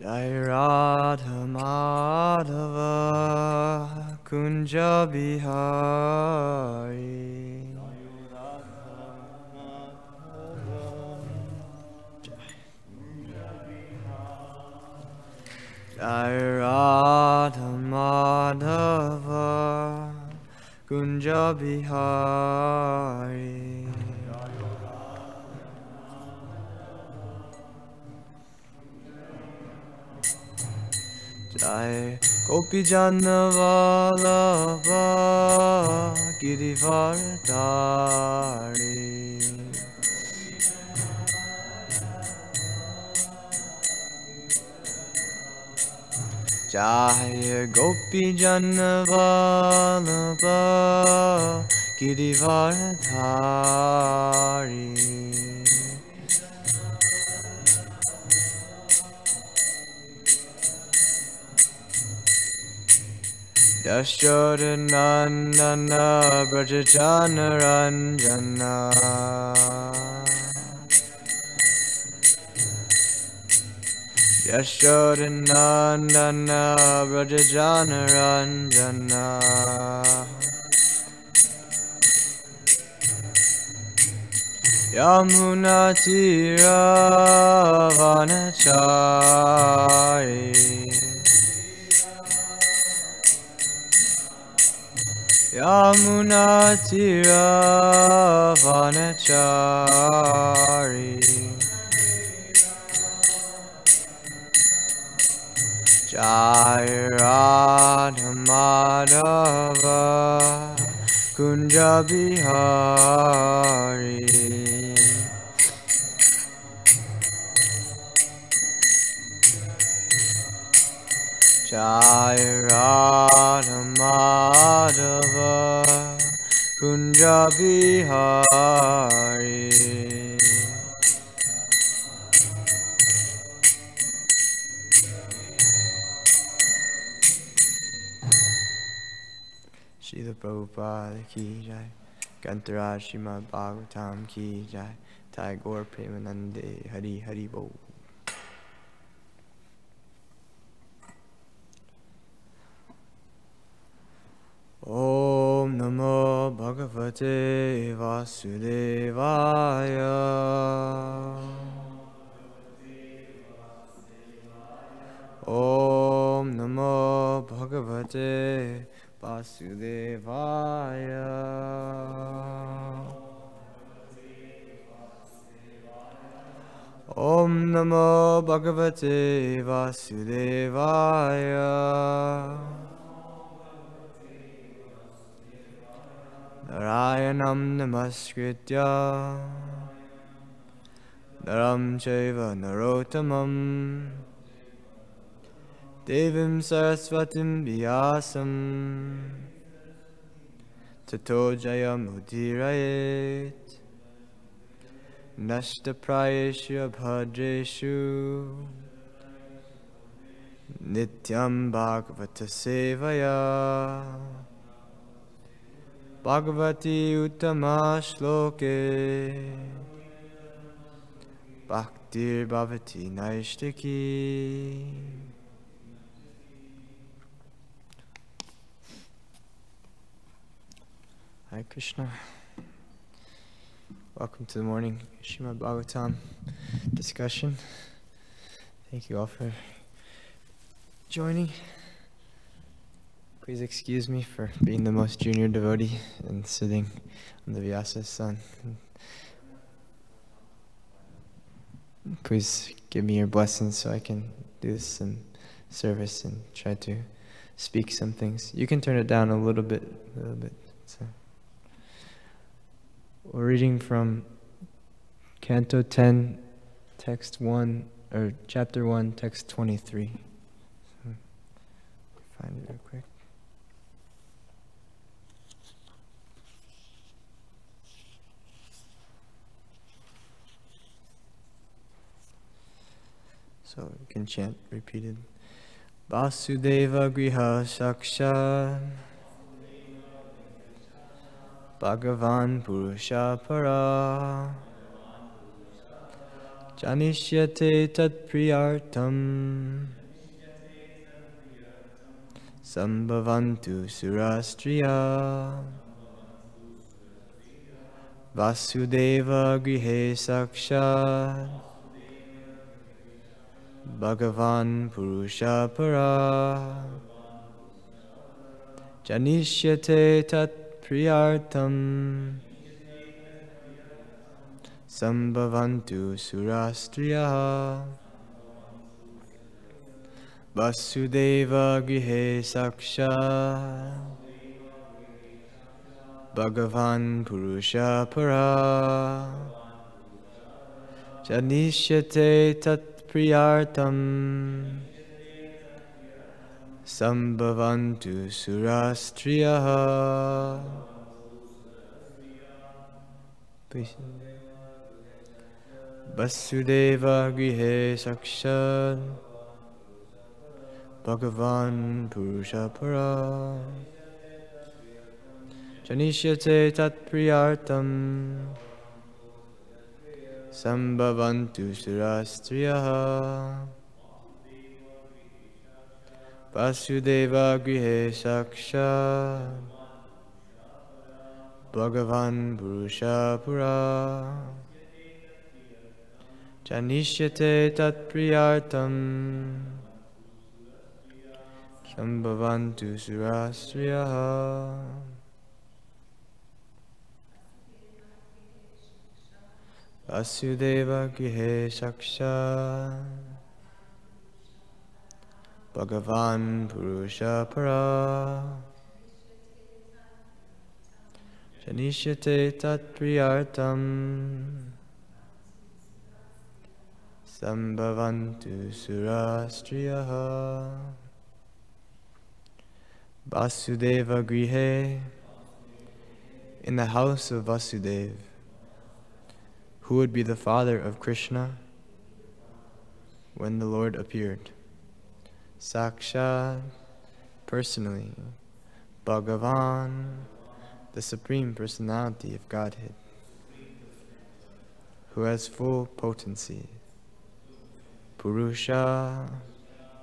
Jai Radha Madhava Kunja Bihari. Jai Radha Madhava Kunja Bihari. Jai Gopi Jana Vallabha Giridhari. Jai Gopi Jana Vallabha Giridhari. Yashoda Nandana Brajajana Ranjana. Yashoda Nandana Brajajana Ranjana. Yamuna Tira Vanachari. Yamuna Tira Vanachari. Jai Radha Madhava Kunja Bihari. Jai Radha Madhava Kunja Bihari. Srila Prabhupada ki jai. Gantaraj Srimad Bhagavatam ki jai. Tagore Premanande Hari Hari Bo. Om Namo Bhagavate Vasudevaya. Om Namo Bhagavate Vasudevaya. Om Namo Bhagavate Vasudevaya. Narayanam Namaskritya Naram Chaiva Narottamam Devim Saraswatim Vyasam Tato Jayam Udirayet Nashta Prayeshu Bhadreshu Nityam Bhagavata Sevaya Bhagavati Uttama Shloke Bhaktir Bhavati Naishtaki. Hi Krishna. Welcome to the morning Srimad Bhagavatam discussion. Thank you all for joining. Please excuse me for being the most junior devotee and sitting on the Vyasa-san. Please give me your blessings so I can do some service and try to speak some things. You can turn it down a little bit. So. We're reading from Canto 10, text 1, or chapter 1, text 23. So, find it real quick. So you can chant repeated. Vasudeva Griha Saksha Bhagavan Purusha Para Janishyate tat priyartam Sambhavantu surastriya Vasudeva grihe sakshat Bhagavan purusha para Janishyate tat priyartam Sambhavantu surastriya Vasudeva grihe sakshat Bhagavan purusha para Janishyate tat priyartam Sambhavantu surastriya. Please. Vasudeva grihe sakshat Bhagavan purusha para Janishyate tat priyartam Sambhavantu surastriya Vasudeva grihe sakshat Bhagavan purusha para Janishyate tat priyartam Sambhavantu surastriya. Vasudeva grihe sakshat Bhagavan purusha para Janishyate tat priyartam Sambhavantu surastriya. Vasudeva grihe. In the house of Vasudeva, who would be the father of Krishna when the Lord appeared? Sakshat, personally, Bhagavan, the Supreme Personality of Godhead, who has full potency. Purusha,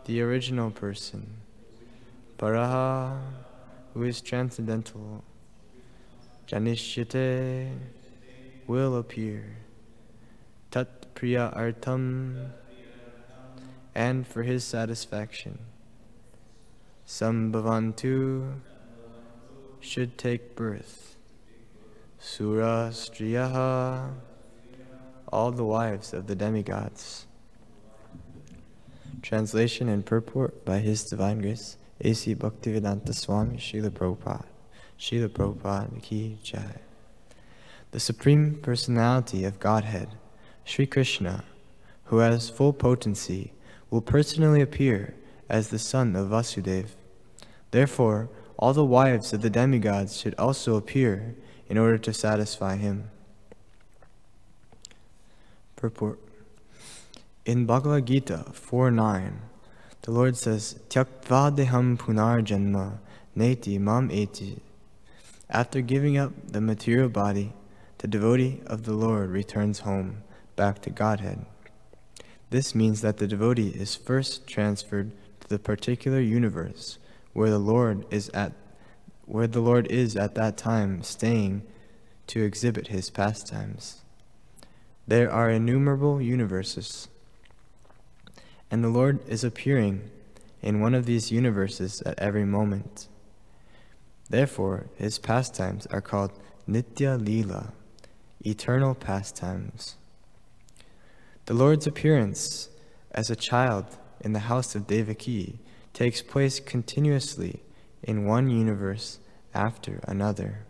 the original person. Paraha, who is transcendental. Janishyate, will appear. Tat priya artam, and for his satisfaction. Sambhavantu, should take birth. Surastriyaha, all the wives of the demigods. Translation and purport by His Divine Grace, A.C. Bhaktivedanta Swami Srila Prabhupada. Srila Prabhupada Ki Jai. The Supreme Personality of Godhead, Sri Krishna, who has full potency, will personally appear as the son of Vasudeva. Therefore, all the wives of the demigods should also appear in order to satisfy him. Purport. In Bhagavad Gita 4:9, the Lord says, Tyaktva deham punar janma neti mam eti. After giving up the material body, the devotee of the Lord returns home, back to Godhead. This means that the devotee is first transferred to the particular universe where the Lord is at that time staying to exhibit his pastimes. There are innumerable universes, and the Lord is appearing in one of these universes at every moment. Therefore, his pastimes are called Nitya Leela, eternal pastimes. The Lord's appearance as a child in the house of Devaki takes place continuously in one universe after another.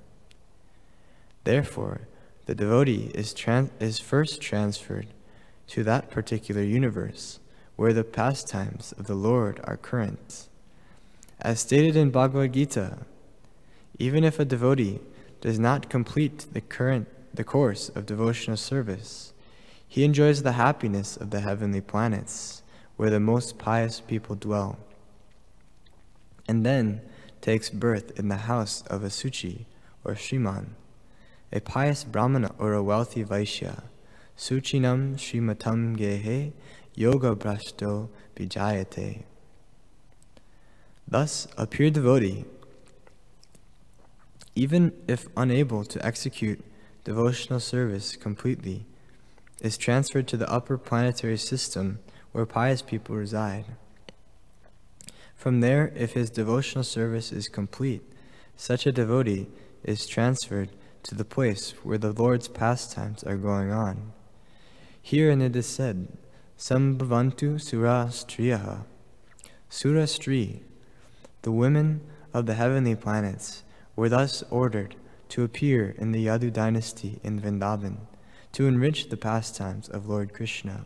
Therefore, the devotee is first transferred to that particular universe where the pastimes of the Lord are current. As stated in Bhagavad Gita, even if a devotee does not complete the course of devotional service, he enjoys the happiness of the heavenly planets, where the most pious people dwell, and then takes birth in the house of a Suchi or Srimad, a pious Brahmana or a wealthy Vaishya, Suchinam Srimatam Gehe Yoga Brashto Vijayate. Thus, a pure devotee, even if unable to execute devotional service completely, is transferred to the upper planetary system where pious people reside. From there, if his devotional service is complete, such a devotee is transferred to the place where the Lord's pastimes are going on. Herein it is said, Sambhavantu Sura Striyaha. Sura Stri, the women of the heavenly planets, were thus ordered to appear in the Yadu dynasty in Vrindavan to enrich the pastimes of Lord Krishna.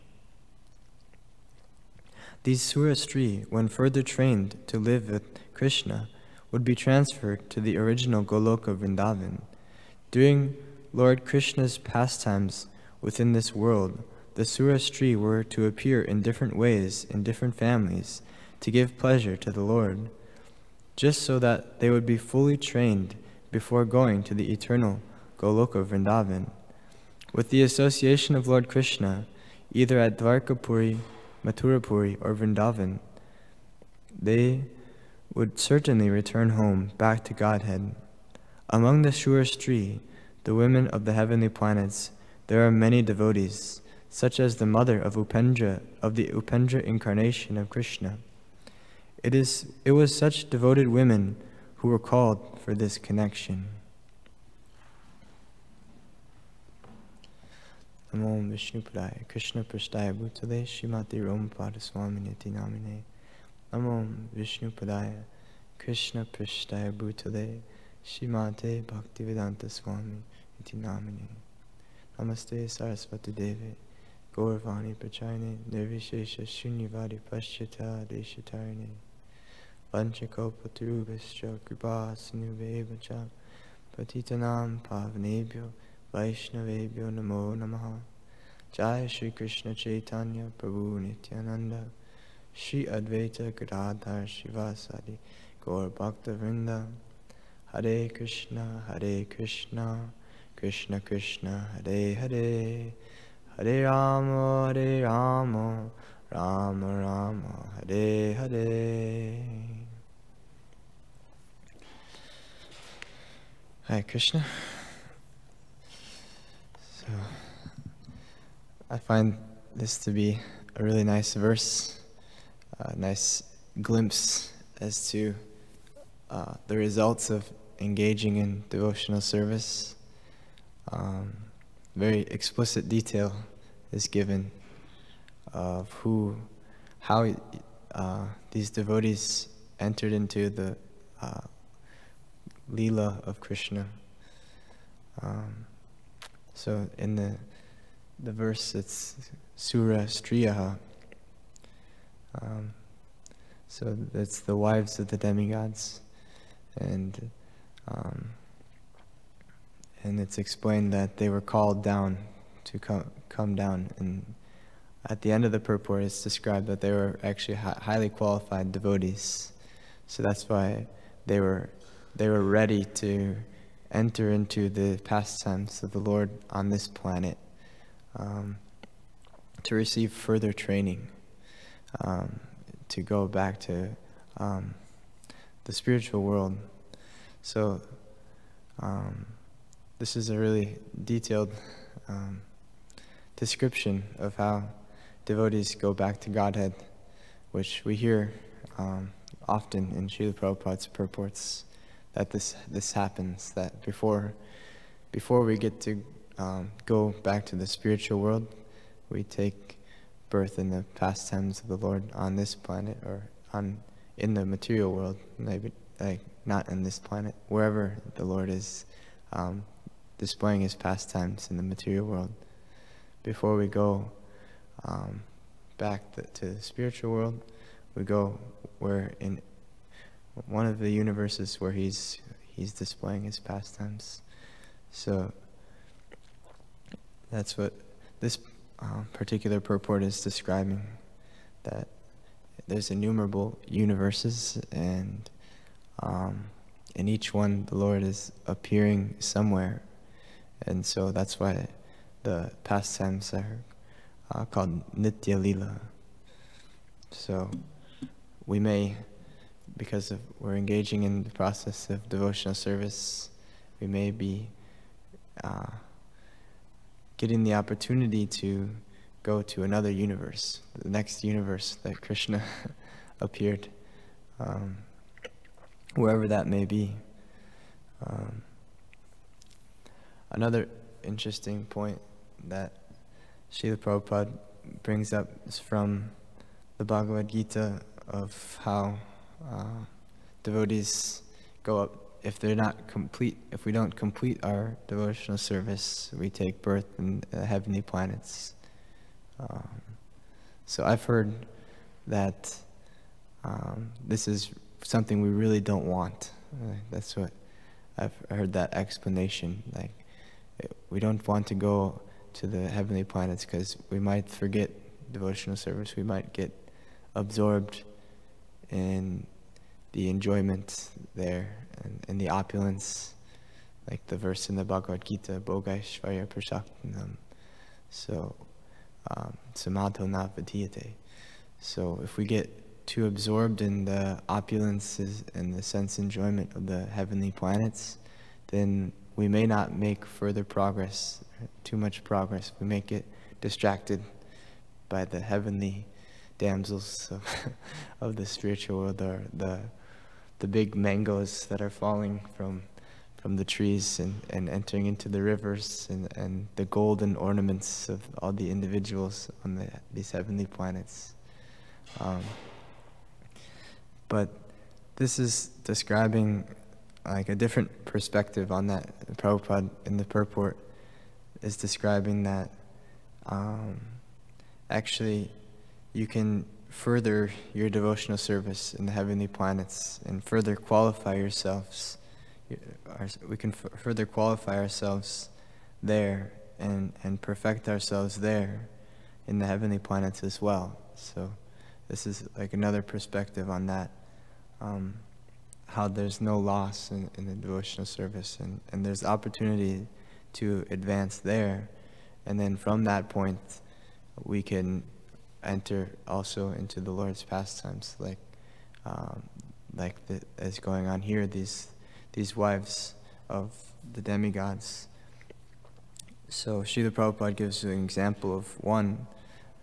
These Sura Stri, when further trained to live with Krishna, would be transferred to the original Goloka Vrindavan. During Lord Krishna's pastimes within this world, the Sura Stri were to appear in different ways in different families to give pleasure to the Lord, just so that they would be fully trained before going to the eternal Goloka Vrindavan. With the association of Lord Krishna, either at Dvarkapuri, Mathurapuri, or Vrindavan, they would certainly return home back to Godhead. Among the Sura Stri, the women of the heavenly planets, there are many devotees, such as the mother of Upendra, of the Upendra incarnation of Krishna. It was such devoted women who were called for this connection. Namo Vishnu Padaya Krishna Prasthaya Bhutale Srimati Romapada Swaminiti Namine. Namo Vishnu Padaya Krishna Prasthaya Bhutale Srimate Bhaktivedanta Swami Iti Namine. Namaste Saraswati Deve Gauravani Prachayane Nirvishesha Shunyavadi Paschata Deshatarine Vanchakopaturubhascha Kripa Sinuveva Patitanam Pavanebhyo Vaishnavebhyo Namo Namaha. Jai Shri Krishna Chaitanya Prabhu Nityananda Shri Advaita Gadadhar Shivasadi Gaur Bhakta Vrinda. Hare Krishna Krishna Krishna Hare Hare, Hare Rama Rama Rama Hare Hare. Hare Krishna. So, I find this to be a really nice verse, a nice glimpse as to the results of engaging in devotional service. Very explicit detail is given of how these devotees entered into the Leela of Krishna. So in the verse, it's Sura Striyaha. So that's the wives of the demigods, and it's explained that they were called down to come down, and at the end of the purport it's described that they were actually highly qualified devotees. So that's why they were ready to enter into the pastimes of the Lord on this planet, to receive further training, to go back to the spiritual world. So this is a really detailed description of how devotees go back to Godhead, which we hear often in Srila Prabhupada's purports, that this happens, that before we get to go back to the spiritual world, we take birth in the pastimes of the Lord on this planet, or in the material world, maybe like not in this planet, wherever the Lord is displaying his pastimes in the material world. Before we go back to the spiritual world, we go where in one of the universes where he's displaying his pastimes. So that's what this particular purport is describing, that there's innumerable universes, and in each one the Lord is appearing somewhere, and so that's why the pastimes are called Nitya Lila. So we may, because we're engaging in the process of devotional service, we may be getting the opportunity to go to another universe, the next universe that Krishna appeared, wherever that may be. Another interesting point that Srila Prabhupada brings up is from the Bhagavad Gita of how devotees go up. If we don't complete our devotional service, we take birth in the heavenly planets. So I've heard that this is something we really don't want. That's what I've heard, that explanation. Like, we don't want to go to the heavenly planets because we might forget devotional service. We might get absorbed in the enjoyment there and the opulence, like the verse in the Bhagavad Gita, Bhogaishvarya Prashaktinam. So, Samadho na vidhyate. So if we get too absorbed in the opulences and the sense enjoyment of the heavenly planets, then we may not make further progress, too much progress. We may get distracted by the heavenly damsels of the spiritual world, or the big mangoes that are falling from the trees and entering into the rivers, and the golden ornaments of all the individuals on these heavenly planets. But this is describing like a different perspective on that. Prabhupada in the purport is describing that actually you can further your devotional service in the heavenly planets and further qualify yourselves. We can further qualify ourselves there and perfect ourselves there in the heavenly planets as well. So this is like another perspective on that, how there's no loss in the devotional service, and there's opportunity to advance there, and then from that point we can enter also into the Lord's pastimes, as going on here, these wives of the demigods. So Srila Prabhupada gives an example of one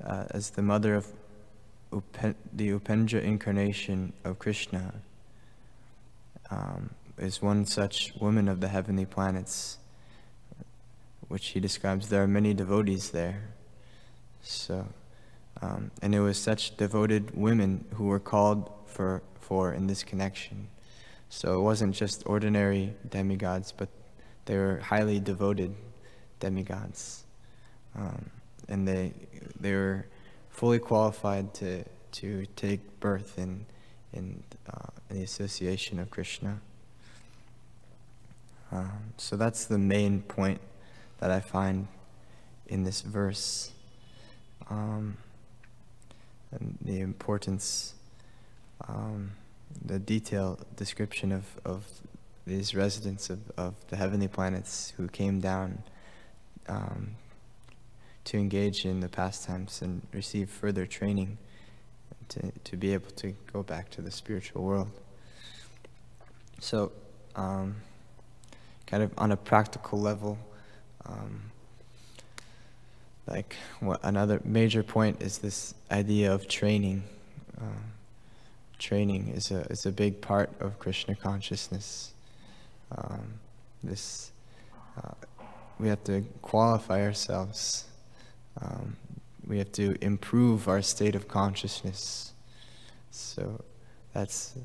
as the mother of the Upendra incarnation of Krishna, is one such woman of the heavenly planets, which he describes there are many devotees there. So, and it was such devoted women who were called for in this connection. So it wasn't just ordinary demigods, but they were highly devoted demigods, and they were fully qualified to take birth in the association of Krishna. So that's the main point that I find in this verse, and the importance, the detailed description of these residents of the heavenly planets who came down to engage in the pastimes and receive further training to be able to go back to the spiritual world. So, kind of on a practical level, another major point is this idea of training. Training is a big part of Krishna consciousness. We have to qualify ourselves. We have to improve our state of consciousness. So that's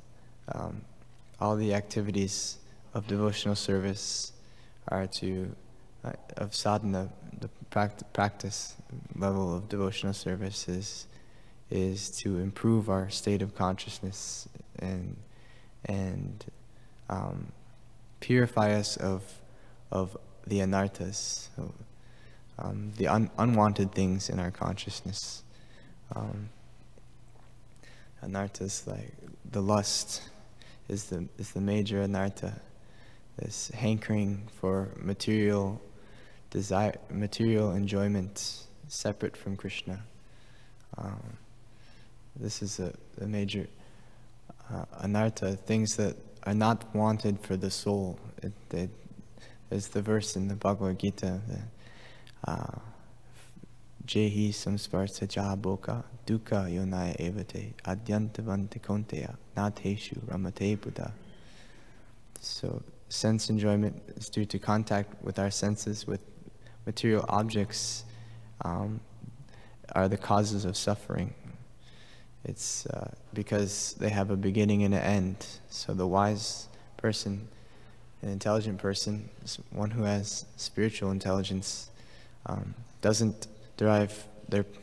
all the activities of devotional service are of sadhana, the practice level of devotional service is to improve our state of consciousness and purify us of the anarthas, the unwanted things in our consciousness. Anarthas, like the lust, is the major anartha. This hankering for material desire, material enjoyment separate from Krishna. This is a major anartha, things that are not wanted for the soul. There's the verse in the Bhagavad Gita, Jehi samsparsa jaboka dukkha yonaya evate adyantavante konteya nateshu ramate buddha. So sense enjoyment is due to contact with our senses, with material objects, are the causes of suffering. It's because they have a beginning and an end. So the wise person, an intelligent person, one who has spiritual intelligence, doesn't derive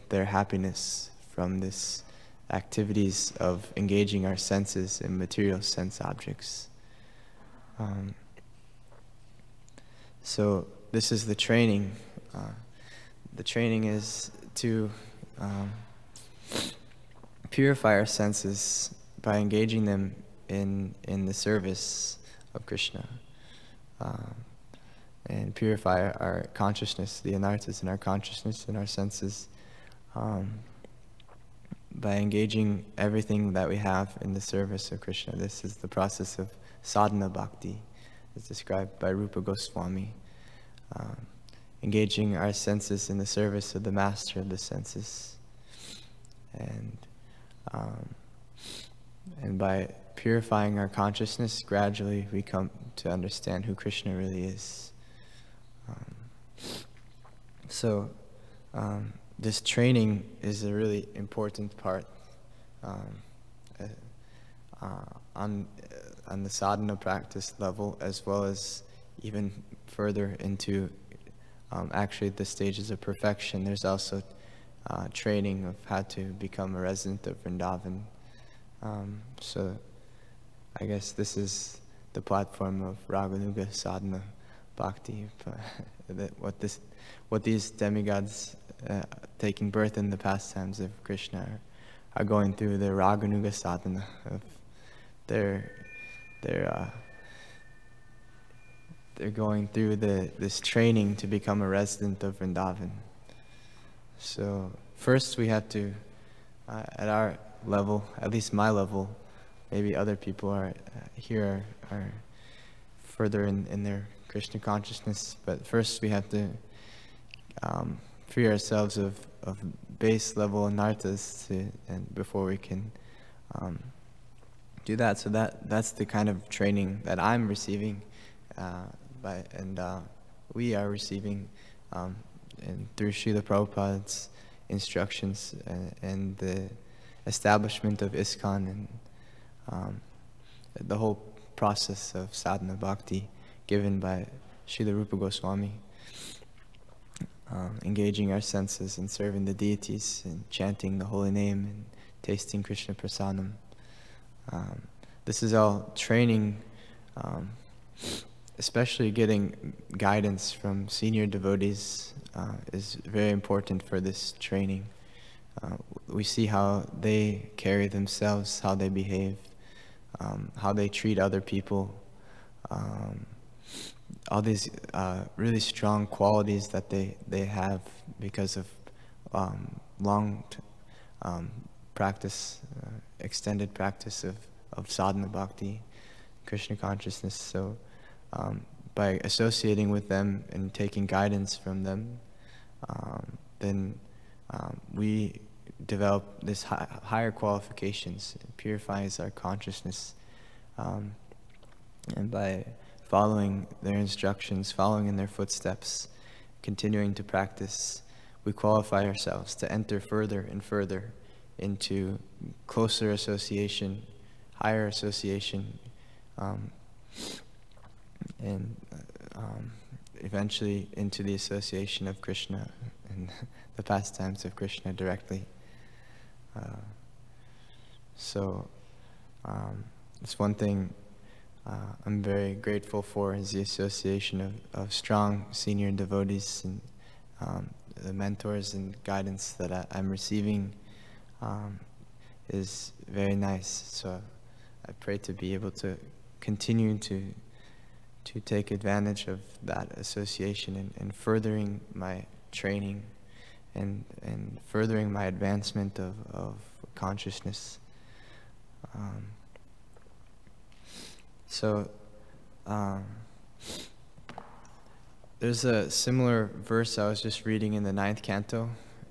their happiness from this activities of engaging our senses in material sense objects. So this is the training. The training is to purify our senses by engaging them in the service of Krishna, and purify our consciousness, the anarthas in our consciousness and our senses, by engaging everything that we have in the service of Krishna. This is the process of sadhana bhakti, as described by Rupa Goswami. Engaging our senses in the service of the master of the senses. And by purifying our consciousness, gradually we come to understand who Krishna really is. So this training is a really important part on the sadhana practice level, as well as even further into actually the stages of perfection. There's also training of how to become a resident of Vrindavan. So I guess this is the platform of Raganuga sadhana bhakti. What these demigods taking birth in the pastimes of Krishna are going through the Raganuga sadhana of they're going through this training to become a resident of Vrindavan. So first we have to, at our level, at least my level, maybe other people are further in their Krishna consciousness, but first we have to free ourselves of base level anarthas and before we can do that. So that's the kind of training that I'm receiving, we are receiving and through Srila Prabhupada's instructions and the establishment of ISKCON and the whole process of sadhana bhakti given by Srila Rupa Goswami, engaging our senses and serving the deities and chanting the holy name and tasting Krishna prasadam. This is all training, especially getting guidance from senior devotees is very important for this training. We see how they carry themselves, how they behave, how they treat other people, all these really strong qualities that they have because of long practice, extended practice of sadhana bhakti, Krishna consciousness. So by associating with them and taking guidance from them, then we develop this higher qualifications. It purifies our consciousness, and by following their instructions, following in their footsteps, continuing to practice, we qualify ourselves to enter further and further into closer association, higher association, and eventually into the association of Krishna and the pastimes of Krishna directly. So it's one thing I'm very grateful for is the association of strong senior devotees and the mentors and guidance that I'm receiving is very nice. So I pray to be able to continue to take advantage of that association in furthering my training and furthering my advancement of consciousness. There's a similar verse I was just reading in the 9th canto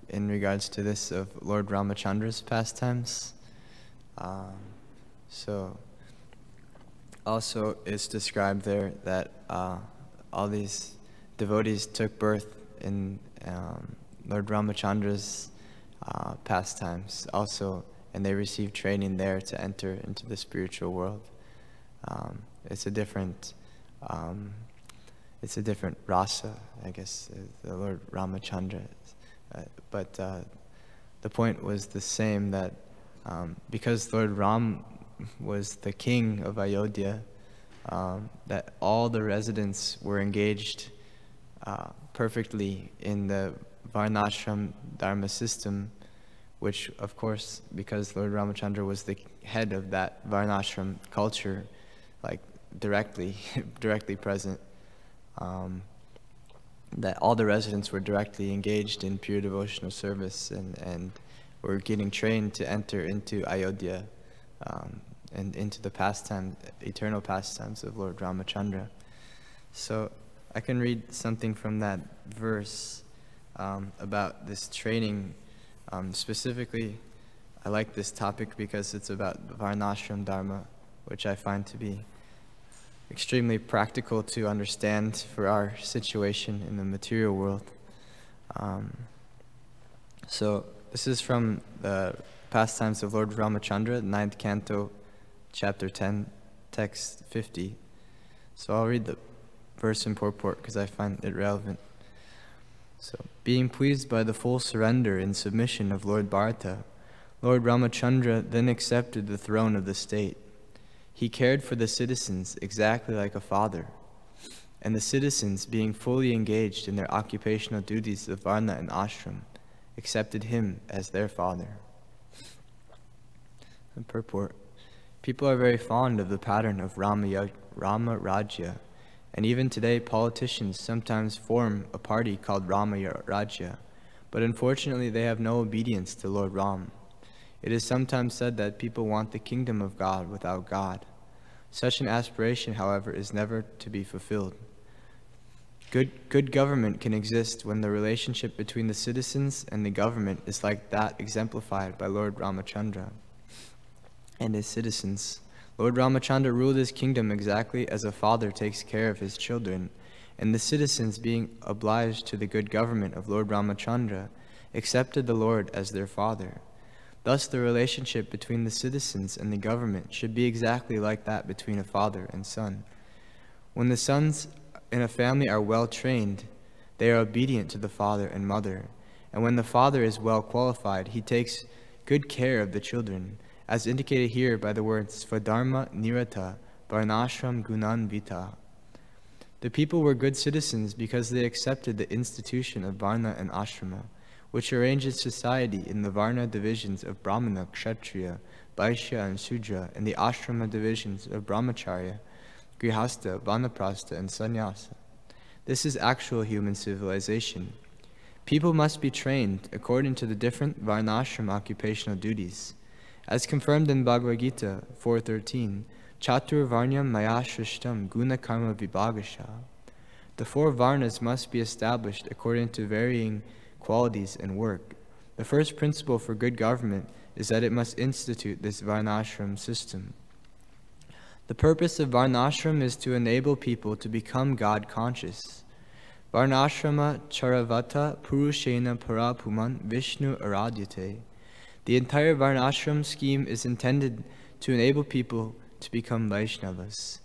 in regards to this of Lord Ramachandra's pastimes. Also it's described there that all these devotees took birth in Lord Ramachandra's pastimes also, and they received training there to enter into the spiritual world. It's a different rasa, I guess, the Lord Ramachandra. But the point was the same, that because Lord Ram was the king of Ayodhya, that all the residents were engaged perfectly in the Varnashram Dharma system, which, of course, because Lord Ramachandra was the head of that Varnashram culture, like directly present, that all the residents were directly engaged in pure devotional service and were getting trained to enter into Ayodhya and into the eternal pastimes of Lord Ramachandra. So I can read something from that verse about this training. Specifically, I like this topic because it's about Varnashram Dharma, which I find to be extremely practical to understand for our situation in the material world. So this is from the Pastimes of Lord Ramachandra, 9th Canto, Chapter 10, Text 50. So I'll read the verse and purport because I find it relevant. So, being pleased by the full surrender and submission of Lord Bharata, Lord Ramachandra then accepted the throne of the state. He cared for the citizens exactly like a father, and the citizens, being fully engaged in their occupational duties of Varna and Ashram, accepted him as their father. And purport. People are very fond of the pattern of Rama Rajya, and even today politicians sometimes form a party called Rama Rajya, but unfortunately they have no obedience to Lord Ram. It is sometimes said that people want the kingdom of God without God. Such an aspiration, however, is never to be fulfilled. Good government can exist when the relationship between the citizens and the government is like that exemplified by Lord Ramachandra and his citizens. Lord Ramachandra ruled his kingdom exactly as a father takes care of his children, and the citizens, being obliged to the good government of Lord Ramachandra, accepted the Lord as their father. Thus, the relationship between the citizens and the government should be exactly like that between a father and son. When the sons in a family are well trained, they are obedient to the father and mother, and when the father is well qualified, he takes good care of the children, as indicated here by the words Svadharma Nirata Varnashram Gunan Vita. The people were good citizens because they accepted the institution of Varna and Ashrama, which arranges society in the Varna divisions of Brahmana, Kshatriya, Vaishya, and Sudra, and the Ashrama divisions of Brahmacharya, Grihastha, Vanaprastha, and Sannyasa. This is actual human civilization. People must be trained according to the different Varnashram occupational duties. As confirmed in Bhagavad Gita 4.13, Chatur Varnyam Maya Shrishtam Guna Karma Vibhagasha. The 4 Varnas must be established according to varying qualities and work. The first principle for good government is that it must institute this Varnashram system. The purpose of Varnashram is to enable people to become God-conscious. Varnashrama Charavata Purushena Parapuman Vishnu Aradyate. The entire Varnashram scheme is intended to enable people to become Vaishnavas.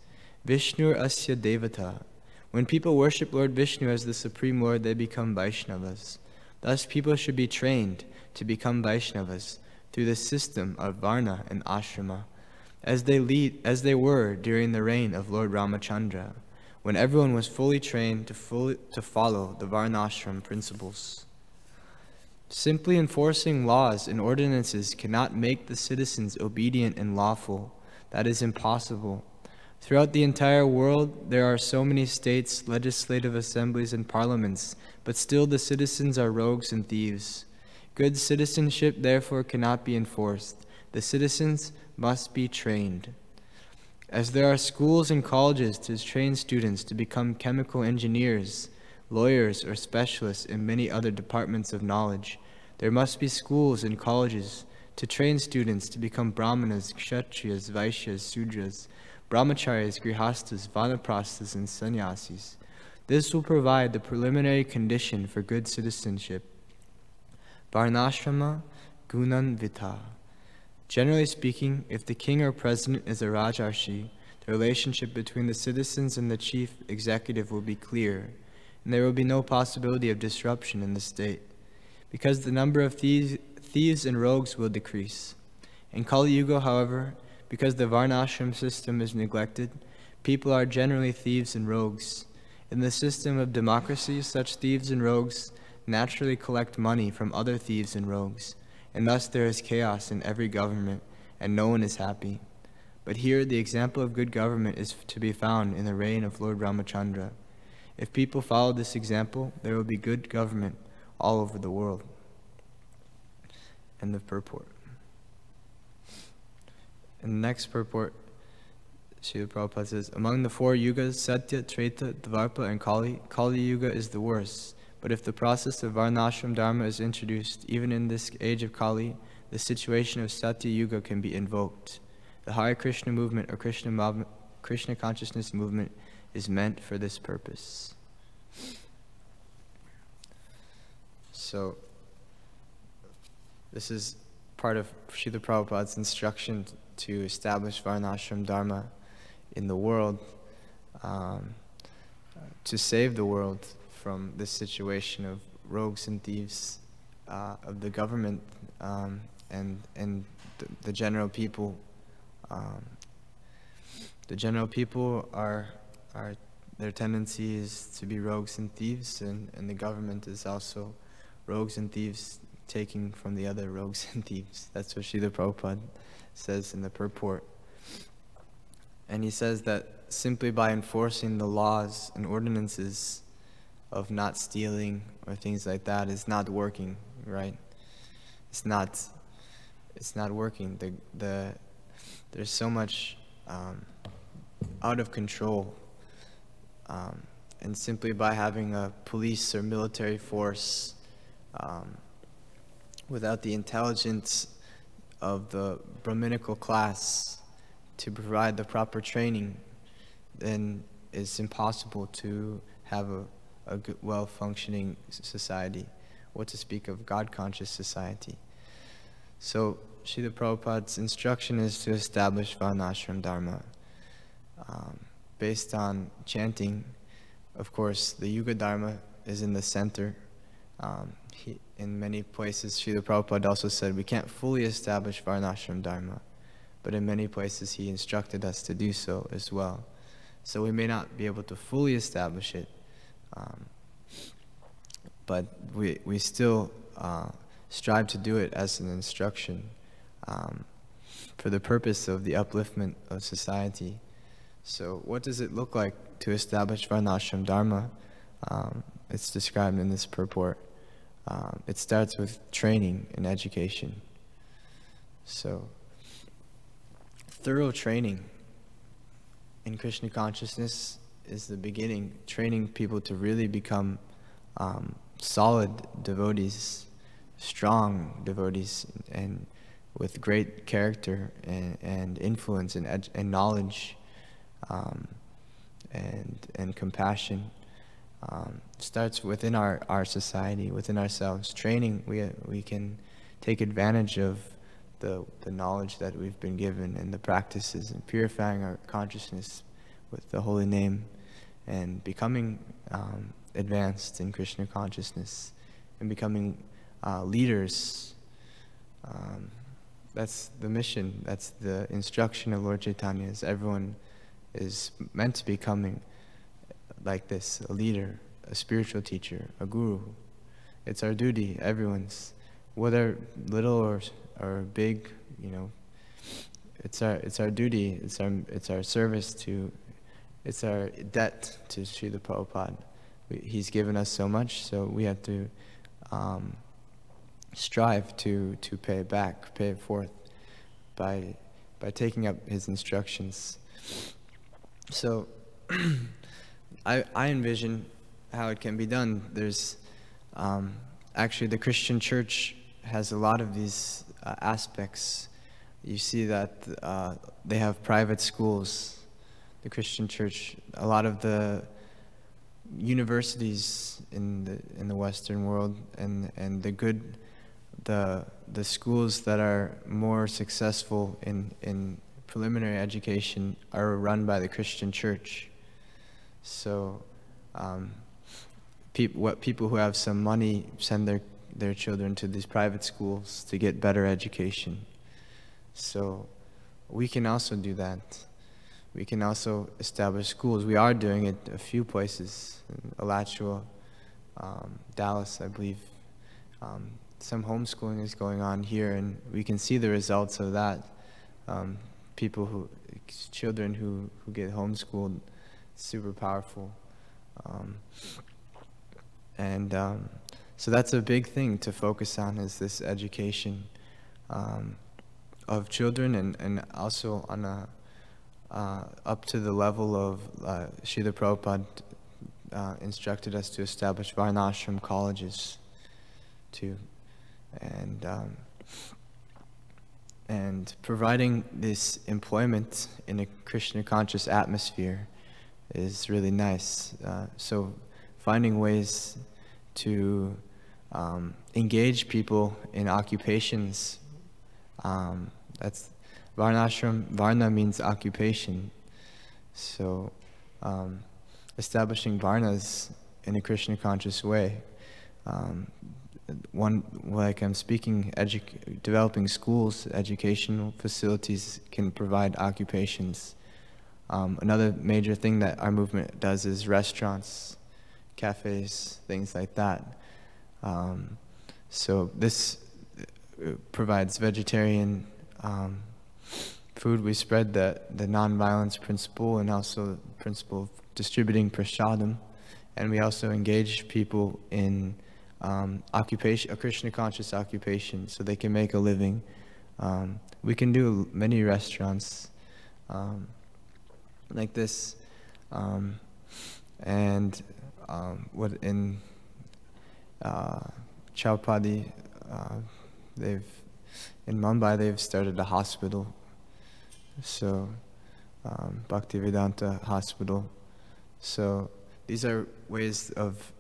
Vishnu Asya Devata. When people worship Lord Vishnu as the Supreme Lord, they become Vaishnavas. Thus, people should be trained to become Vaishnavas through the system of Varna and Ashrama, as they were during the reign of Lord Ramachandra, when everyone was fully trained to follow the Varnashram principles. Simply enforcing laws and ordinances cannot make the citizens obedient and lawful. That is impossible. Throughout the entire world, there are so many states, legislative assemblies, and parliaments, but still the citizens are rogues and thieves. Good citizenship, therefore, cannot be enforced. The citizens must be trained. As there are schools and colleges to train students to become chemical engineers, lawyers, or specialists in many other departments of knowledge, there must be schools and colleges to train students to become brahmanas, kshatriyas, vaishyas, sudras, brahmacharyas, grihastas, vanaprasthas, and sannyasis. This will provide the preliminary condition for good citizenship. Varnashrama gunan vita. Generally speaking, if the king or president is a rajarshi, the relationship between the citizens and the chief executive will be clear, and there will be no possibility of disruption in the state, because the number of thieves and rogues will decrease. In Kali Yuga, however, because the varnashram system is neglected, people are generally thieves and rogues. In the system of democracy, such thieves and rogues naturally collect money from other thieves and rogues, and thus there is chaos in every government, and no one is happy. But here the example of good government is to be found in the reign of Lord Ramachandra. If people follow this example, there will be good government all over the world. End of purport. In the next purport, Srila Prabhupada says, among the four yugas, Satya, Treta, Dvarpa, and Kali, Kali Yuga is the worst. But if the process of Varnashram Dharma is introduced, even in this age of Kali, the situation of Satya Yuga can be invoked. The Hare Krishna movement or Krishna consciousness movement is meant for this purpose. So, this is part of Srila Prabhupada's instruction to establish Varnashram Dharma in the world, to save the world from this situation of rogues and thieves of the government and the general people. The general people are their tendency is to be rogues and thieves, and the government is also rogues and thieves taking from the other rogues and thieves. That's what Srila Prabhupada says in the purport. And he says that simply by enforcing the laws and ordinances of not stealing or things like that is not working, right? It's not working. There's so much out of control, and simply by having a police or military force without the intelligence of the Brahminical class to provide the proper training, then it's impossible to have a good, well-functioning society, what to speak of God-conscious society. So Srila Prabhupada's instruction is to establish Varnashram Dharma based on chanting. Of course, the Yuga Dharma is in the center. In many places, Srila Prabhupada also said we can't fully establish Varnashram Dharma, but in many places he instructed us to do so as well. So we may not be able to fully establish it, but we still strive to do it as an instruction for the purpose of the upliftment of society. So what does it look like to establish Varnashram Dharma? It's described in this purport. It starts with training and education. So thorough training in Krishna consciousness is the beginning, training people to really become solid devotees, strong devotees, and with great character and influence and knowledge and compassion. Starts within our society, within ourselves. Training, we can take advantage of the knowledge that we've been given and the practices, and purifying our consciousness with the holy name and becoming advanced in Krishna consciousness and becoming leaders. That's the mission, that's the instruction of Lord Chaitanya, is everyone is meant to becoming like this, a leader, a spiritual teacher, a guru. It's our duty, everyone's, whether little or big, it's our duty, it's our service to, it's our debt to Srila Prabhupada. He's given us so much, so we have to strive to pay it back, pay it forth by taking up his instructions. So I envision how it can be done. There's actually the Christian church has a lot of these aspects. You see that they have private schools, the Christian church. A lot of the universities in the Western world and the schools that are more successful in preliminary education are run by the Christian church. So people who have some money send their children to these private schools to get better education. So we can also do that. We can also establish schools. We are doing it a few places, in Alachua, Dallas, I believe. Some homeschooling is going on here, and we can see the results of that. Children who get homeschooled, super powerful. So that's a big thing to focus on, is this education of children, and also on up to the level of Srila Prabhupada instructed us to establish Varnashram colleges too, and providing this employment in a Krishna conscious atmosphere is really nice. So finding ways to engage people in occupations, that's Varnashram. Varna means occupation. So establishing Varnas in a Krishna conscious way. Like I'm speaking, developing schools, educational facilities can provide occupations. Another major thing that our movement does is restaurants, cafes, things like that. So this provides vegetarian food. We spread the non-violence principle, and also the principle of distributing prasadam, and we also engage people in occupation, a Krishna conscious occupation, so they can make a living. We can do many restaurants like this, and what in Chowpatty, in Mumbai they've started a hospital, so Bhaktivedanta Hospital. So these are ways of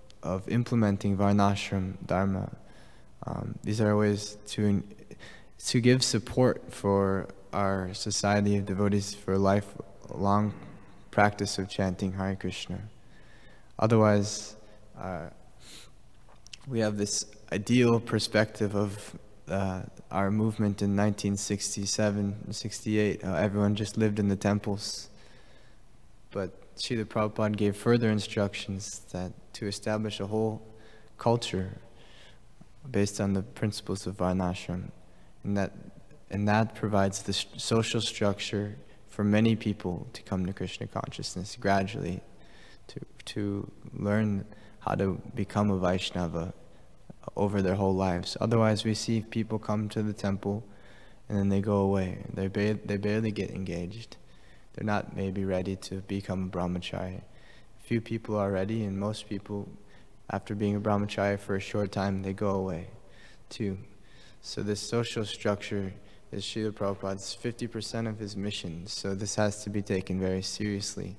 implementing Varnashram Dharma. These are ways to give support for our society of devotees for lifelong practice of chanting Hare Krishna. Otherwise, we have this ideal perspective of our movement in 1967, 68, how everyone just lived in the temples. But Srila Prabhupada gave further instructions that to establish a whole culture based on the principles of Varnashram, and that provides the social structure for many people to come to Krishna consciousness gradually, to learn how to become a Vaishnava over their whole lives. Otherwise, we see people come to the temple and then they go away. They barely get engaged. They're not maybe ready to become a brahmachari. Few people are ready, and most people, after being a brahmachari for a short time, they go away too. So this social structure is Srila Prabhupada's 50% of his mission. So this has to be taken very seriously.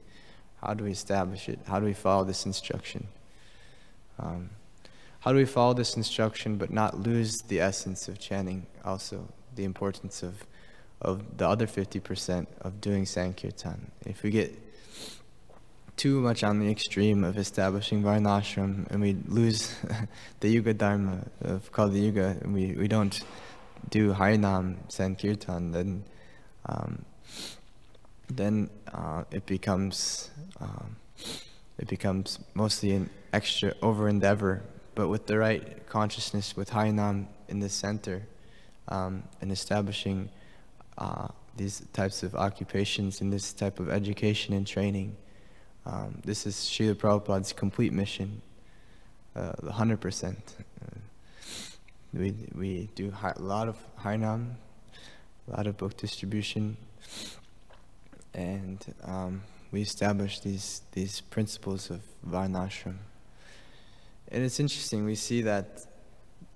How do we establish it? How do we follow this instruction? How do we follow this instruction but not lose the essence of chanting, also the importance of the other 50% of doing Sankirtan? If we get too much on the extreme of establishing Varnashram and we lose the Yuga Dharma of Kali Yuga, and we don't do Harinam Sankirtan, then it becomes mostly an extra over endeavor. But with the right consciousness, with Harinam in the center, and establishing these types of occupations and this type of education and training. This is Srila Prabhupada's complete mission, 100%. We do a lot of Harinam, a lot of book distribution, and we establish these principles of Varnashram. And it's interesting, we see that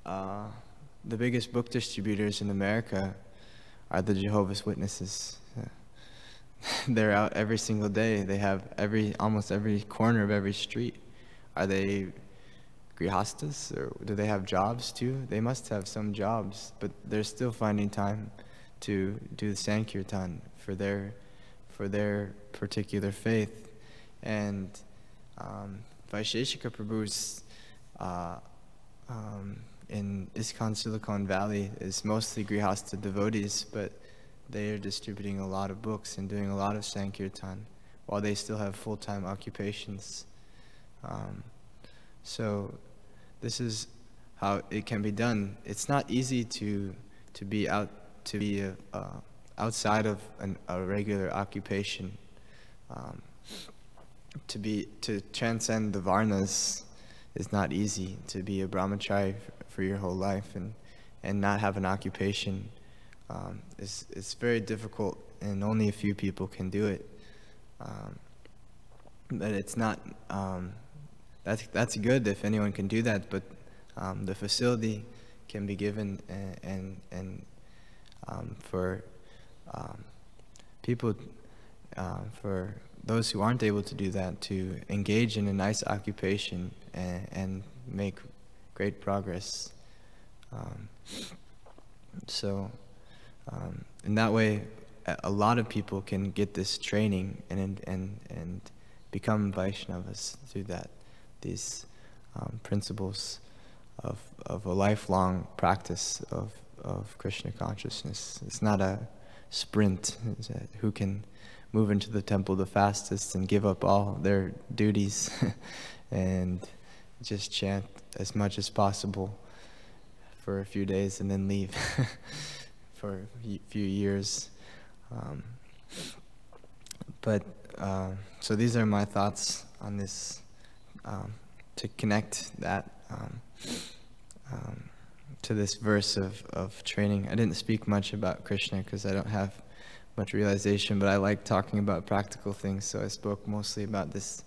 the biggest book distributors in America are the Jehovah's Witnesses. They're out every single day. They have almost every corner of every street. Are they grihastas, or do they have jobs too? They must have some jobs, but they're still finding time to do the Sankirtan for their particular faith. And Vaisheshika Prabhu's in ISKCON Silicon Valley is mostly grihasta devotees, but they are distributing a lot of books and doing a lot of Sankirtan while they still have full-time occupations. So this is how it can be done. It's not easy to be outside of a regular occupation. To transcend the varnas is not easy. To be a brahmachari for your whole life and not have an occupation it's very difficult, and only a few people can do it. But it's not, that's good if anyone can do that, but the facility can be given and for people, for those who aren't able to do that, to engage in a nice occupation and make great progress. In that way, a lot of people can get this training and become Vaishnavas through that. These principles of a lifelong practice of Krishna consciousness. It's not a sprint. It's who can move into the temple the fastest and give up all their duties and just chant as much as possible for a few days and then leave for a few years. So these are my thoughts on this, to connect that to this verse of training. I didn't speak much about Krishna because I don't have much realization, but I like talking about practical things, so I spoke mostly about this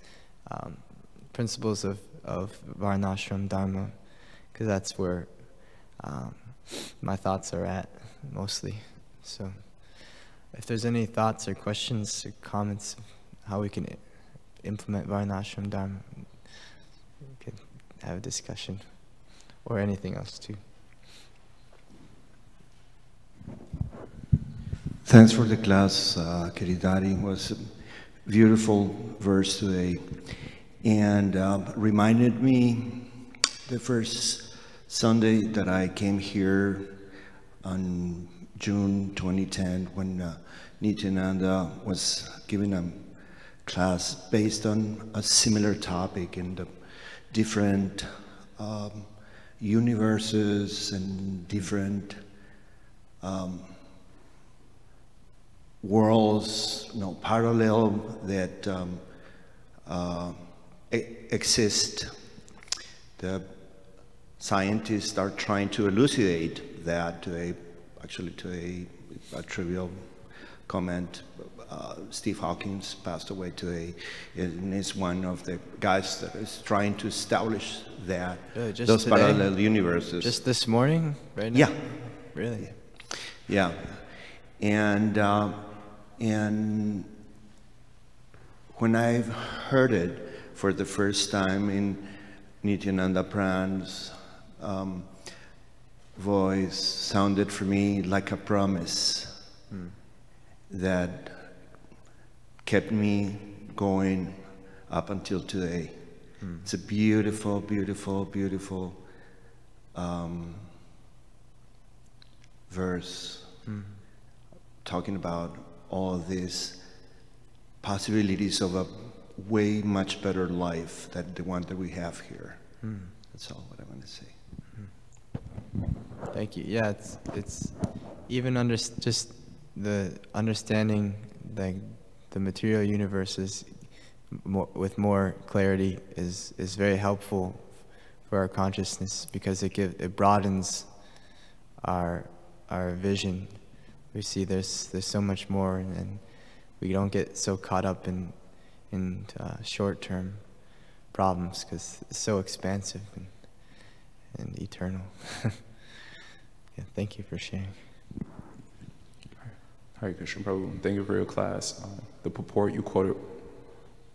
principles of Varnashram Dharma, because that's where my thoughts are at mostly. So if there's any thoughts or questions or comments of how we can implement Varnashram Dharma, we could have a discussion, or anything else too. Thanks for the class, Giridhari. It was a beautiful verse today, and reminded me the first Sunday that I came here on June 2010 when Nityananda was giving a class based on a similar topic in the different universes and different worlds, parallel that exist. The scientists are trying to elucidate that to a trivial comment. Steve Hawkins passed away today, and is one of the guys that is trying to establish that those today? Parallel universes. Just this morning, right now? Yeah. Really? Yeah. And when I heard it for the first time in Nityananda Pran's voice, sounded for me like a promise that kept me going up until today. It's a beautiful, beautiful, beautiful verse talking about all these possibilities of a way much better life than the one that we have here. That's all what I want to say. Thank you. Yeah, it's even just the understanding like the material universe is with more clarity is very helpful for our consciousness, because it broadens our vision. We see there's so much more, and we don't get so caught up in short-term problems, because it's so expansive and eternal. Yeah, thank you for sharing. Hare Krishna Prabhu, thank you for your class. The purport you quoted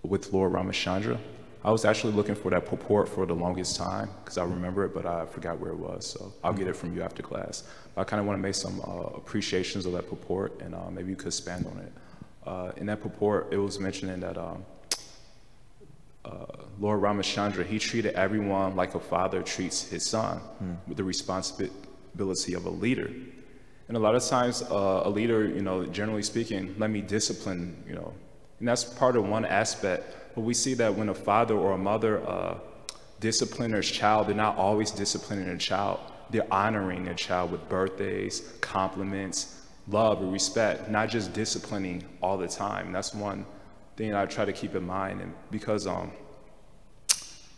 with Lord Ramachandra, I was actually looking for that purport for the longest time because I remember it, but I forgot where it was. So I'll get it from you after class. I kind of want to make some appreciations of that purport, and maybe you could expand on it. In that purport, it was mentioning that Lord Ramachandra, he treated everyone like a father treats his son, with the responsibility of a leader. And a lot of times, a leader, generally speaking, let me discipline, and that's part of one aspect. But we see that when a father or a mother discipline their child, they're not always disciplining their child. They're honoring their child with birthdays, compliments, love, and respect, not just disciplining all the time. And that's one thing I try to keep in mind. And because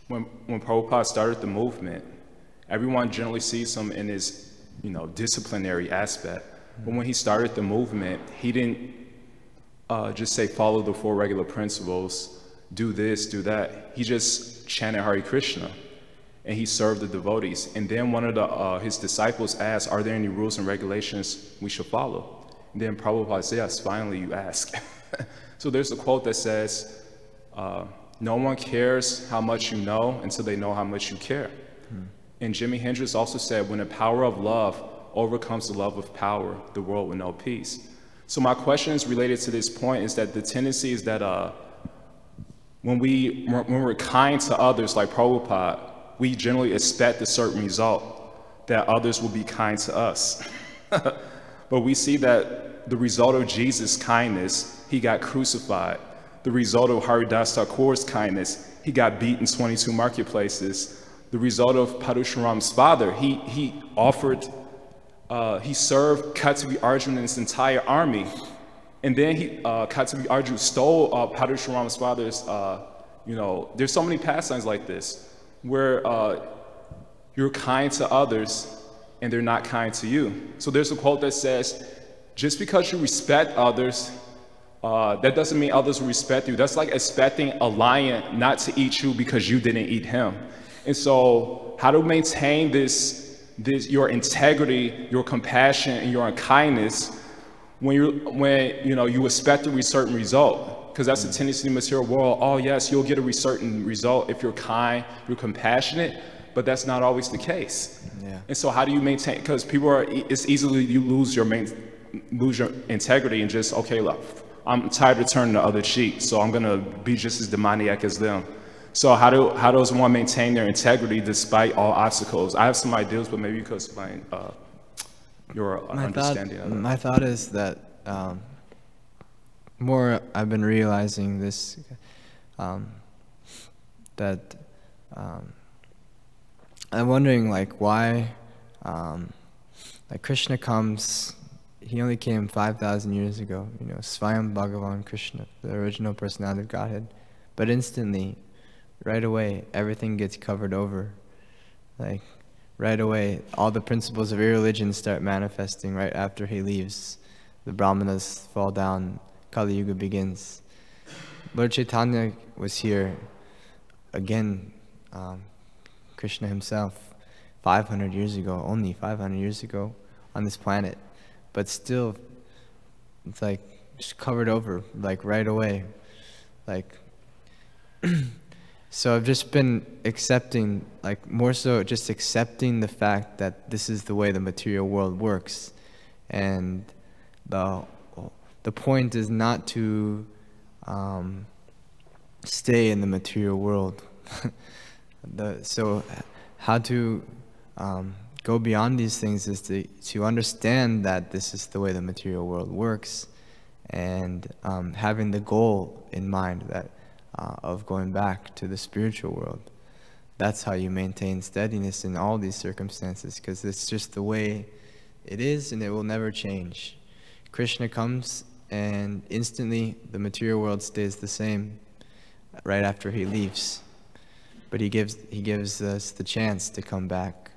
when Prabhupada started the movement, everyone generally sees him in his disciplinary aspect. But when he started the movement, he didn't just say follow the 4 regular principles, do this, do that. He just chanted Hare Krishna, and he served the devotees. And then one of his disciples asked, are there any rules and regulations we should follow? And then Prabhupada said, yes, finally you ask. So there's a quote that says, no one cares how much you know until they know how much you care. And Jimi Hendrix also said, when the power of love overcomes the love of power, the world will know peace. So my question is related to this point, is that the tendency is that when we're kind to others like Prabhupada, we generally expect a certain result, that others will be kind to us. But we see that the result of Jesus' kindness, he got crucified. The result of Haridas Thakur's kindness, he got beaten 22 marketplaces. The result of Parashuram's father, he served Katavi Arjuna and his entire army. And then Katavi Arjuna stole Parashuram's father's, there's so many pastimes like this, where you're kind to others and they're not kind to you. So there's a quote that says, just because you respect others, that doesn't mean others will respect you. That's like expecting a lion not to eat you because you didn't eat him. And so how to maintain your integrity, your compassion, and your kindness when you expect a certain result? Because that's the tendency in the material world. Oh yes, you'll get a certain result if you're kind, you're compassionate, but that's not always the case. Yeah. And so how do you maintain? Because it's easily you lose your integrity and just, okay, look, I'm tired of turning the other cheek, so I'm gonna be just as demoniac as them. So how does one maintain their integrity despite all obstacles? I have some ideas, but maybe you could explain your understanding of it. My thought is that more I've been realizing this, that I'm wondering why, Krishna comes, he only came 5,000 years ago, Swayam Bhagavan Krishna, the original personality of Godhead, but instantly, right away, everything gets covered over. Right away, all the principles of irreligion start manifesting right after he leaves. The Brahmanas fall down, Kali Yuga begins. Lord Chaitanya was here, again, Krishna himself, 500 years ago, only 500 years ago on this planet. But still, it's just covered over, right away. So I've just been accepting, more so just accepting the fact that this is the way the material world works. And the point is not to stay in the material world. So how to go beyond these things is to understand that this is the way the material world works, and having the goal in mind that of going back to the spiritual world. That's how you maintain steadiness in all these circumstances, because it's just the way it is and it will never change. Krishna comes and instantly the material world stays the same right after he leaves. But he gives us the chance to come back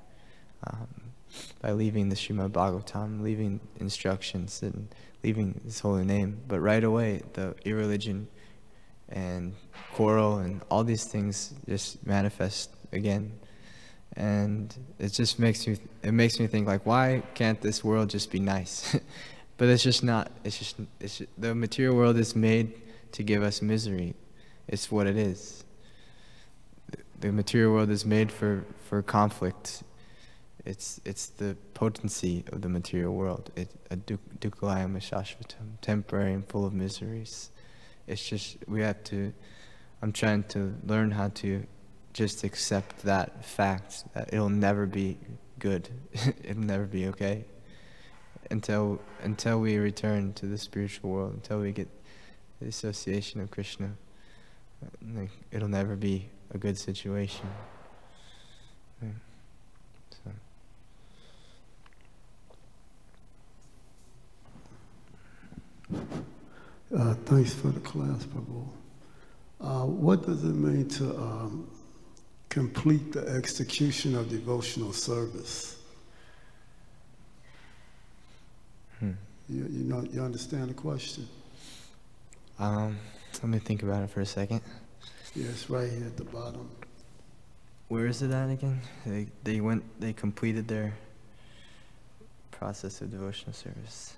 by leaving the Srimad Bhagavatam, leaving instructions, and leaving His holy name. But right away, the irreligion and quarrel and all these things just manifest again. And it just makes me think, like, why can't this world just be nice? But it's just not. It's just the material world is made to give us misery. It's what it is. The material world is made for conflict. It's the potency of the material world. It's a dukkhalayam shashvatam, temporary and full of miseries. It's just, I'm trying to learn how to just accept that fact that it'll never be good. It'll never be okay until we return to the spiritual world, until we get the association of Krishna. It'll never be a good situation. Thanks for the class, Prabhu. What does it mean to complete the execution of devotional service? You understand the question? Let me think about it for a second. Yes, right here at the bottom. Where is it at again? They completed their process of devotional service.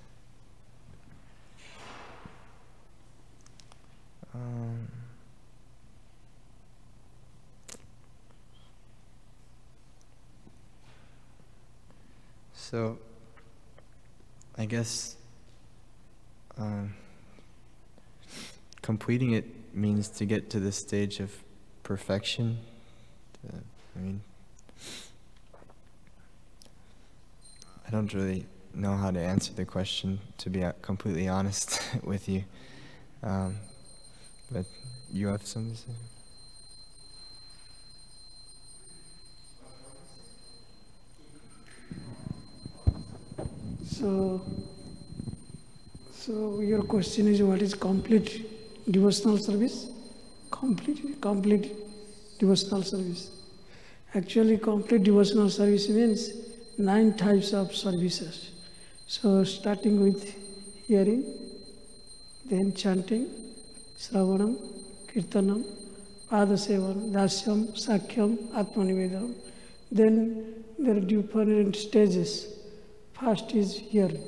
So, I guess completing it means to get to the stage of perfection. I don't really know how to answer the question, to be completely honest with you. But you have something to say? So your question is, what is complete devotional service? Complete devotional service. Actually, complete devotional service means 9 types of services. So starting with hearing, then chanting, Shravanam, Kirtanam, Padasevanam, Dasyam, Sakhyam, Atmanivedam. Then there are different stages. First is hearing.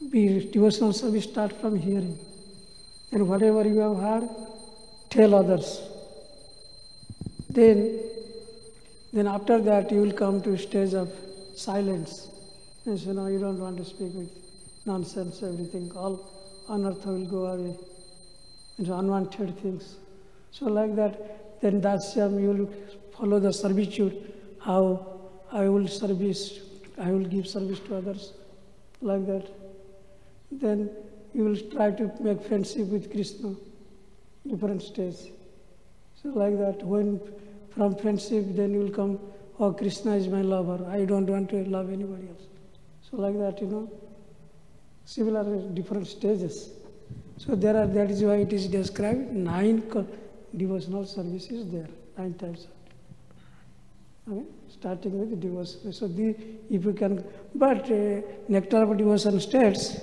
Devotional service starts from hearing. And whatever you have heard, tell others. Then after that you will come to a stage of silence. And so now you don't want to speak with nonsense, everything, all anartha will go away. And unwanted things. So like that, then dasyam, you will follow the servitude, how I will give service to others, like that. Then you will try to make friendship with Krishna, different stage. So like that, when from friendship, then you will come, oh, Krishna is my lover, I don't want to love anybody else. So like that, similar different stages. So that is why it is described 9 devotional services there, 9 types of. Okay? Starting with devotion. So if you can, but nectar of devotion states,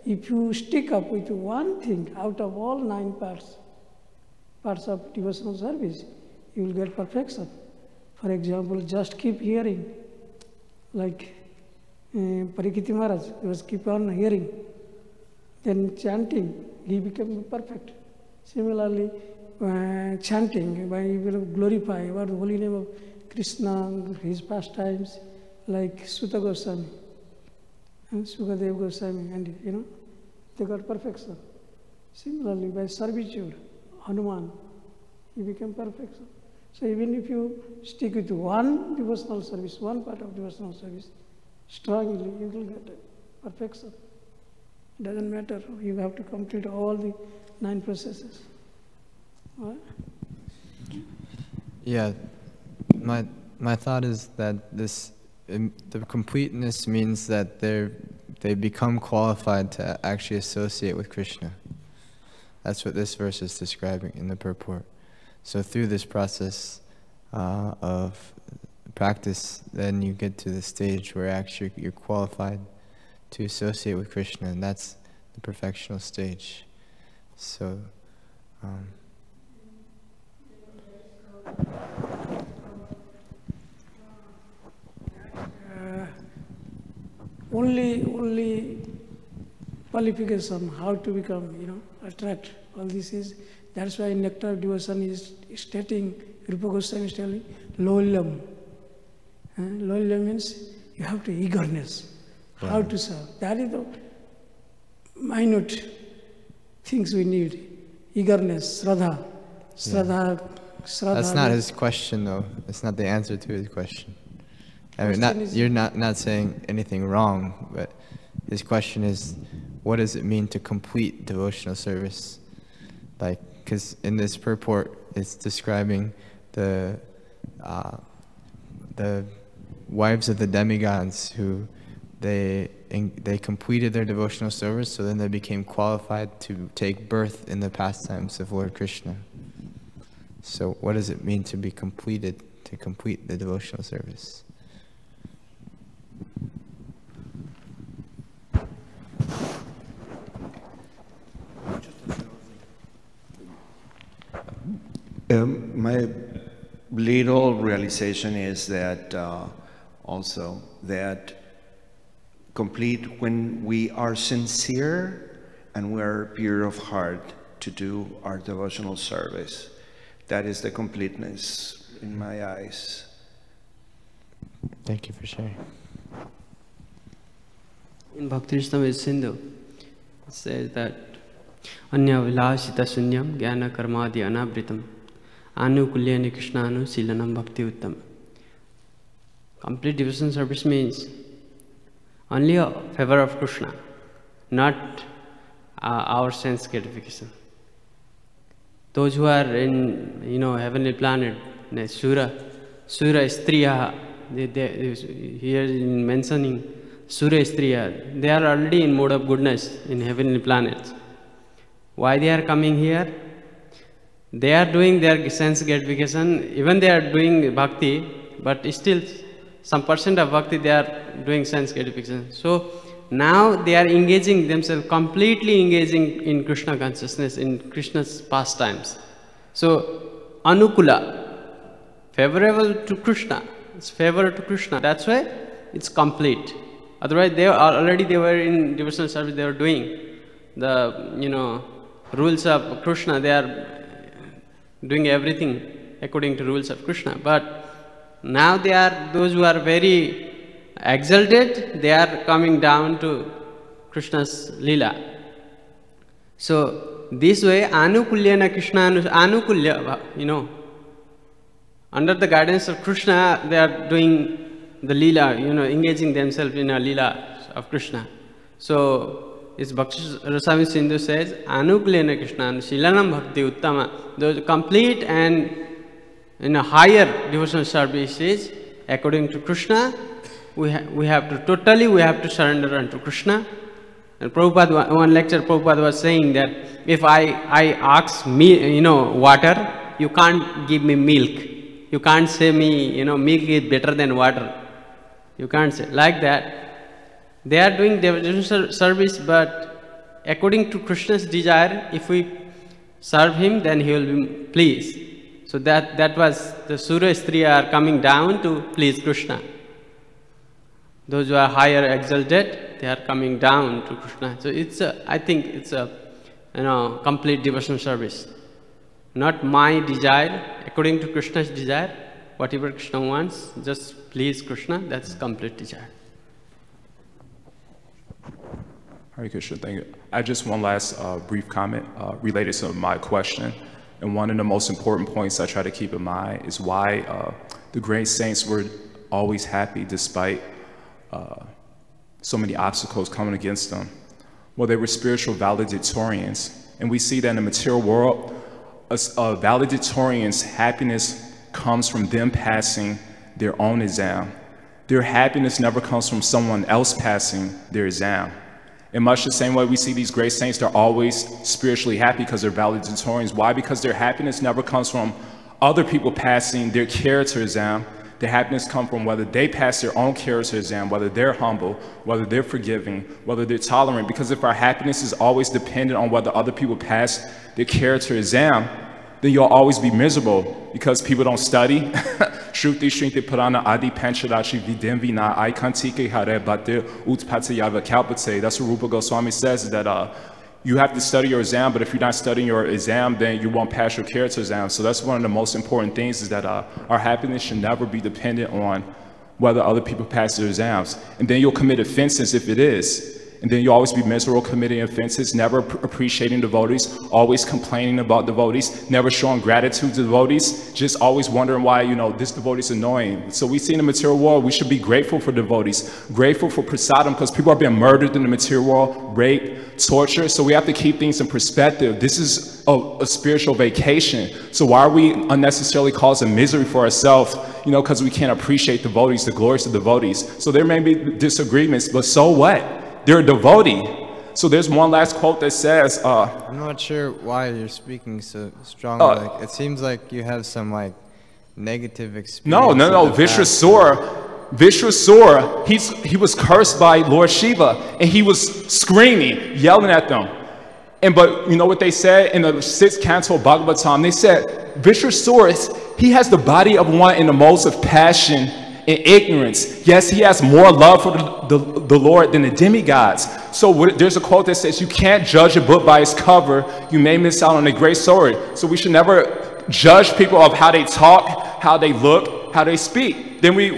if you stick up with one thing out of all 9 parts of devotional service, you will get perfection. For example, just keep hearing, like Parikiti Maharaj, he was keep on hearing. Then chanting, he became perfect. Similarly, chanting, when you will glorify about the holy name of Krishna, his pastimes, like Sutta Goswami, and Sukadeva Goswami, and they got perfection. Similarly, by servitude, Hanuman, he became perfection. So even if you stick with one devotional service, one part of devotional service, strongly, you will get perfection. It doesn't matter. You have to complete all the 9 processes. What? Yeah, my thought is that the completeness means that they become qualified to actually associate with Krishna. That's what this verse is describing in the purport. So through this process of practice, then you get to the stage where actually you're qualified to associate with Krishna, and that's the perfectional stage. So, only qualification, how to become, attract. All this is, that's why Nectar of Devotion is stating, Rupa Goswami is telling, loyalty. Loyalty means you have to eagerness, how to serve. That is the minute things we need. Eagerness, Shraddha. That's not his question, though. It's not the answer to his question. I mean, you're not saying anything wrong, but his question is, what does it mean to complete devotional service? Like, because in this purport, it's describing the wives of the demigods who they completed their devotional service, so then they became qualified to take birth in the pastimes of Lord Krishna. So what does it mean to be completed, to complete the devotional service? My little realization is that also that complete when we are sincere and we are pure of heart to do our devotional service. That is the completeness in my eyes. Thank you for sharing. In Bhakti-rasamrita Sindhu, it says that Anya vilasita sunyam jnana karmadi anavritam anukulyani krishnanu silanam bhakti uttam. Complete devotion service means only a favor of Krishna, not our sense gratification. Those who are in, heavenly planet, Sura Striya, here in mentioning Sura Striya, they are already in mode of goodness in heavenly planets. Why they are coming here? They are doing their sense gratification, even they are doing bhakti, but still some percent of bhakti they are doing sense gratification. So now they are engaging themselves, completely engaging in Krishna consciousness, in Krishna's pastimes. So anukula, favorable to Krishna, it's favor to Krishna. That's why it's complete. Otherwise, they were in devotional service. They were doing the rules of Krishna. They are doing everything according to rules of Krishna. But now they are those who are very exalted. They are coming down to Krishna's lila. So this way, anukulyana Krishna, anukulya, under the guidance of Krishna, they are doing the lila, engaging themselves in a lila of Krishna. So it's Bhakti-rasamrita Sindhu says, anukulyana Krishna, shilanam bhakti uttama. Those complete and in a higher devotional service is according to Krishna. We have to surrender unto Krishna. And Prabhupada, one lecture, Prabhupada was saying that if I ask me, water, you can't give me milk. You can't say me, milk is better than water. You can't say like that. They are doing devotional service, but according to Krishna's desire, if we serve him, then he will be pleased. So that was the Sura Striya are coming down to please Krishna. Those who are higher exalted, they are coming down to Krishna. So I think it's a complete devotional service. Not my desire, according to Krishna's desire, whatever Krishna wants, just please Krishna, that's complete desire. Hare Krishna, thank you. I just one last brief comment related to my question. And one of the most important points I try to keep in mind is why the great saints were always happy despite so many obstacles coming against them. Well, they were spiritual valedictorians. And we see that in the material world, a valedictorian's happiness comes from them passing their own exam. Their happiness never comes from someone else passing their exam. In much the same way we see these great saints, they're always spiritually happy because they're valedictorians. Why? Because their happiness never comes from other people passing their character exam. Their happiness comes from whether they pass their own character exam, whether they're humble, whether they're forgiving, whether they're tolerant. Because if our happiness is always dependent on whether other people pass their character exam, then you'll always be miserable because people don't study. Shruti Shrinti Purana Adi Pancharachi Vidimvina Aikantike Hare Bhatir Utpatayava Kalpate. That's what Rupa Goswami says, that you have to study your exam, but if you're not studying your exam, then you won't pass your character exam. So that's one of the most important things, is that our happiness should never be dependent on whether other people pass their exams. And then you'll commit offenses if it is. And then you'll always be miserable committing offenses, never appreciating devotees, always complaining about devotees, never showing gratitude to devotees, just always wondering why, this devotee's annoying. So we see in the material world, we should be grateful for devotees, grateful for prasadam, because people are being murdered in the material world, rape, torture. So we have to keep things in perspective. This is a spiritual vacation. So why are we unnecessarily causing misery for ourselves, because we can't appreciate devotees, the glories of devotees. So there may be disagreements, but so what? They're a devotee. So there's one last quote that says, I'm not sure why you're speaking so strongly. It seems like you have some negative experience. No. Vishwasura, he was cursed by Lord Shiva, and he was screaming, yelling at them. But you know what they said in the 6th canto of Bhagavatam? They said, Vishwasura, he has the body of one in the modes of passion and ignorance. Yes, he has more love for the Lord than the demigods. So there's a quote that says, you can't judge a book by its cover. You may miss out on a great story. So we should never judge people of how they talk, how they look, how they speak. Then we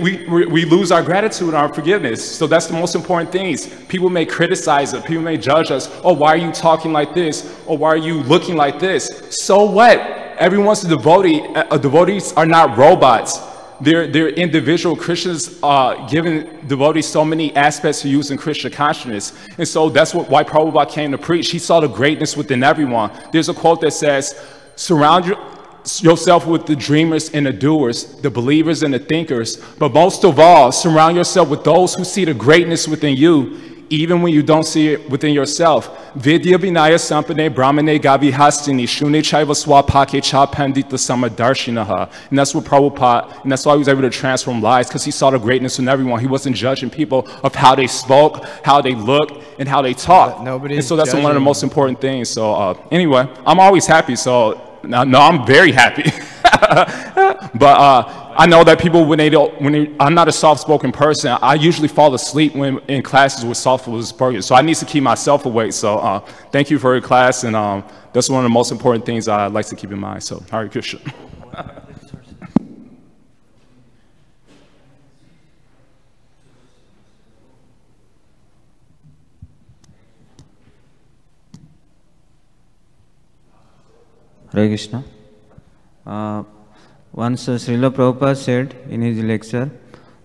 lose our gratitude and our forgiveness. So that's the most important things. People may criticize us. People may judge us. Oh, why are you talking like this? Or why are you looking like this? So what? Everyone's a devotee. Devotees are not robots. They're individual. Krishna's given devotees so many aspects to use in Krishna consciousness. And so that's why Prabhupada came to preach. He saw the greatness within everyone. There's a quote that says, surround yourself with the dreamers and the doers, the believers and the thinkers. But most of all, surround yourself with those who see the greatness within you, even when you don't see it within yourself. Vidya vinaya sampane brahmane gavi hastini shune chaiva swapake cha pandita samadarshinaha. And that's what Prabhupada, and that's why he was able to transform lives, because he saw the greatness in everyone. He wasn't judging people of how they spoke, how they look, and how they talk. And so that's one of the most important things. So anyway, I'm always happy. So no, I'm very happy. But I know that people, I'm not a soft-spoken person. I usually fall asleep when in classes with soft-spoken, so I need to keep myself awake. So thank you for your class, and that's one of the most important things I like to keep in mind. So Hare Krishna. Hare Krishna. Once Srila Prabhupada said in his lecture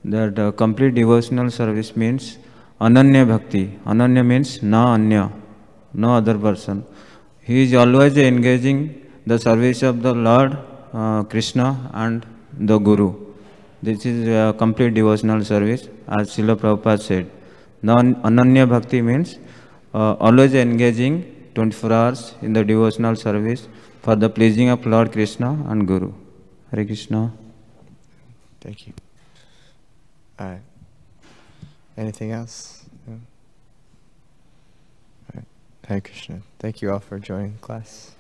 that complete devotional service means Ananya Bhakti. Ananya means na anya, no other person. He is always engaging the service of the Lord Krishna and the Guru. This is a complete devotional service, as Srila Prabhupada said. Ananya Bhakti means always engaging 24 hours in the devotional service for the pleasing of Lord Krishna and Guru. Hare Krishna. Thank you. All right. Anything else? No? All right. Hare Krishna. Thank you all for joining class.